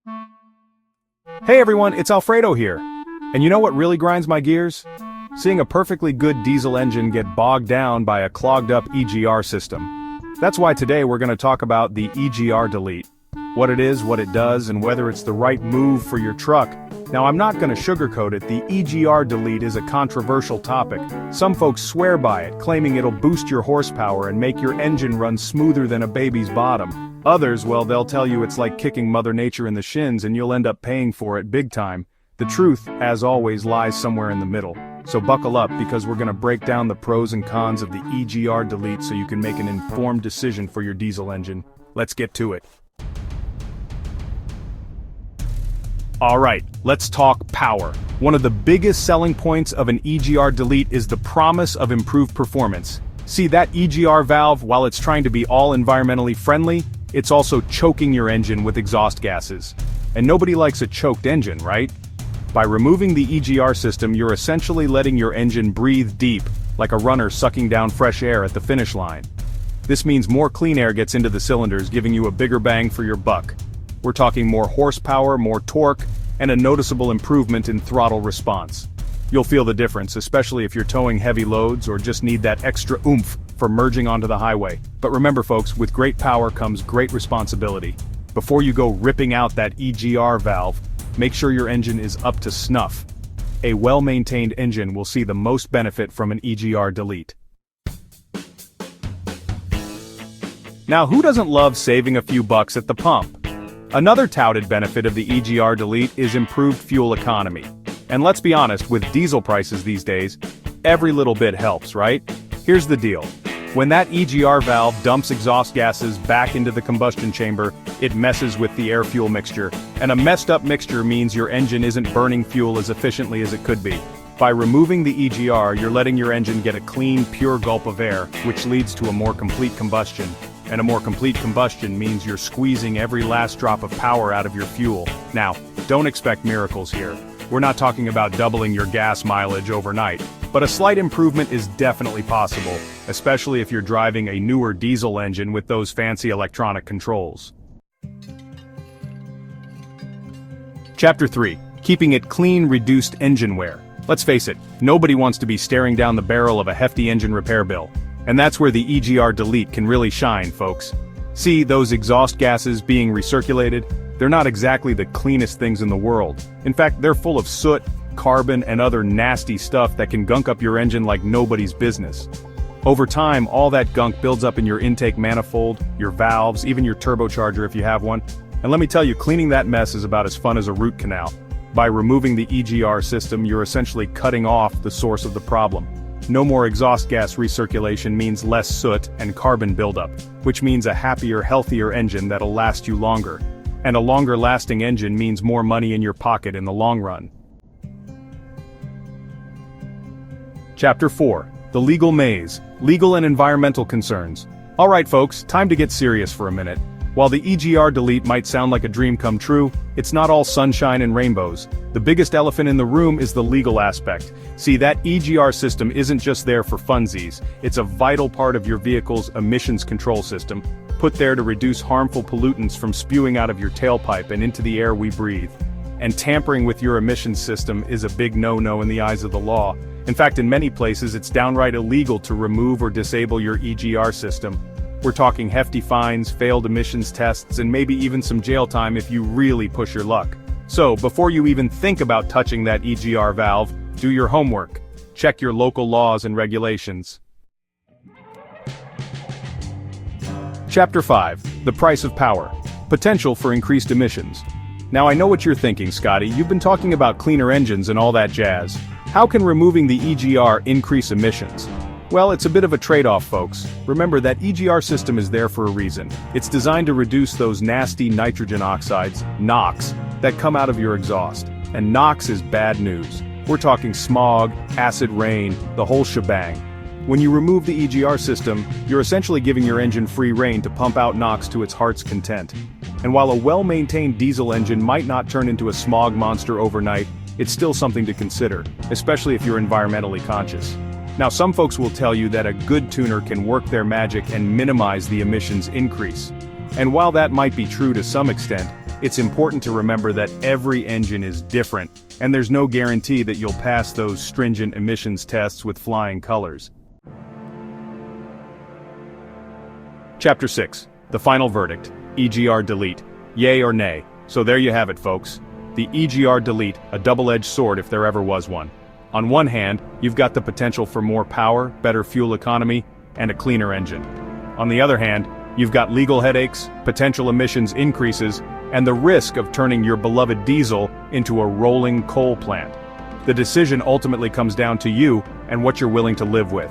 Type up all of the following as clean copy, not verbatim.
Hey everyone, it's Alfredo here. And you know what really grinds my gears? Seeing a perfectly good diesel engine get bogged down by a clogged up EGR system. That's why today we're going to talk about the EGR delete. What it is, what it does, and whether it's the right move for your truck. Now I'm not going to sugarcoat it, the EGR delete is a controversial topic. Some folks swear by it, claiming it'll boost your horsepower and make your engine run smoother than a baby's bottom. Others, well, they'll tell you it's like kicking Mother Nature in the shins and you'll end up paying for it big time. The truth, as always, lies somewhere in the middle. So buckle up because we're going to break down the pros and cons of the EGR delete so you can make an informed decision for your diesel engine. Let's get to it. Alright, let's talk power. One of the biggest selling points of an EGR delete is the promise of improved performance. See, that EGR valve, while it's trying to be all environmentally friendly, it's also choking your engine with exhaust gases. And nobody likes a choked engine, right? By removing the EGR system, you're essentially letting your engine breathe deep, like a runner sucking down fresh air at the finish line. This means more clean air gets into the cylinders, giving you a bigger bang for your buck. We're talking more horsepower, more torque, and a noticeable improvement in throttle response. You'll feel the difference, especially if you're towing heavy loads or just need that extra oomph for merging onto the highway. But remember folks, with great power comes great responsibility. Before you go ripping out that EGR valve, make sure your engine is up to snuff. A well-maintained engine will see the most benefit from an EGR delete. Now, who doesn't love saving a few bucks at the pump? Another touted benefit of the EGR delete is improved fuel economy. And let's be honest, with diesel prices these days, every little bit helps, right? Here's the deal. When that EGR valve dumps exhaust gases back into the combustion chamber, it messes with the air-fuel mixture. And a messed up mixture means your engine isn't burning fuel as efficiently as it could be. By removing the EGR, you're letting your engine get a clean, pure gulp of air, which leads to a more complete combustion. And a more complete combustion means you're squeezing every last drop of power out of your fuel. Now, don't expect miracles here. We're not talking about doubling your gas mileage overnight, but a slight improvement is definitely possible, especially if you're driving a newer diesel engine with those fancy electronic controls. Chapter 3. Keeping it clean, reduced engine wear. Let's face it, nobody wants to be staring down the barrel of a hefty engine repair bill. And that's where the EGR delete can really shine, folks. See, those exhaust gases being recirculated? They're not exactly the cleanest things in the world. In fact, they're full of soot, carbon, and other nasty stuff that can gunk up your engine like nobody's business. Over time, all that gunk builds up in your intake manifold, your valves, even your turbocharger if you have one. And let me tell you, cleaning that mess is about as fun as a root canal. By removing the EGR system, you're essentially cutting off the source of the problem. No more exhaust gas recirculation means less soot and carbon buildup, which means a happier, healthier engine that'll last you longer. And a longer-lasting engine means more money in your pocket in the long run. Chapter 4. The Legal Maze. Legal and Environmental Concerns. Alright folks, time to get serious for a minute. While the EGR delete might sound like a dream come true, it's not all sunshine and rainbows. The biggest elephant in the room is the legal aspect. See, that EGR system isn't just there for funsies, it's a vital part of your vehicle's emissions control system, put there to reduce harmful pollutants from spewing out of your tailpipe and into the air we breathe. And tampering with your emissions system is a big no-no in the eyes of the law. In fact, in many places it's downright illegal to remove or disable your EGR system. We're talking hefty fines, failed emissions tests, and maybe even some jail time if you really push your luck. So, before you even think about touching that EGR valve, do your homework. Check your local laws and regulations. Chapter 5. The Price of Power. Potential for increased emissions. Now I know what you're thinking, Scotty, you've been talking about cleaner engines and all that jazz. How can removing the EGR increase emissions? Well, it's a bit of a trade-off, folks. Remember that EGR system is there for a reason. It's designed to reduce those nasty nitrogen oxides, NOx, that come out of your exhaust. And NOx is bad news. We're talking smog, acid rain, the whole shebang. When you remove the EGR system, you're essentially giving your engine free rein to pump out NOx to its heart's content. And while a well-maintained diesel engine might not turn into a smog monster overnight, it's still something to consider, especially if you're environmentally conscious. Now some folks will tell you that a good tuner can work their magic and minimize the emissions increase. And while that might be true to some extent, it's important to remember that every engine is different, and there's no guarantee that you'll pass those stringent emissions tests with flying colors. Chapter 6. The final verdict. EGR delete. Yay or nay? So there you have it, folks. The EGR delete, a double-edged sword if there ever was one. On one hand, you've got the potential for more power, better fuel economy, and a cleaner engine. On the other hand, you've got legal headaches, potential emissions increases, and the risk of turning your beloved diesel into a rolling coal plant. The decision ultimately comes down to you and what you're willing to live with.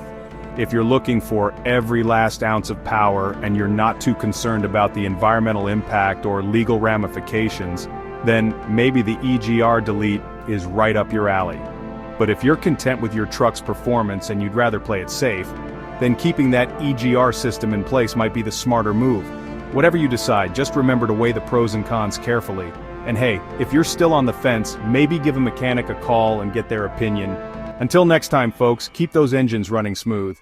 If you're looking for every last ounce of power and you're not too concerned about the environmental impact or legal ramifications, then maybe the EGR delete is right up your alley. But if you're content with your truck's performance and you'd rather play it safe, then keeping that EGR system in place might be the smarter move. Whatever you decide, just remember to weigh the pros and cons carefully. And hey, if you're still on the fence, maybe give a mechanic a call and get their opinion. Until next time, folks, keep those engines running smooth.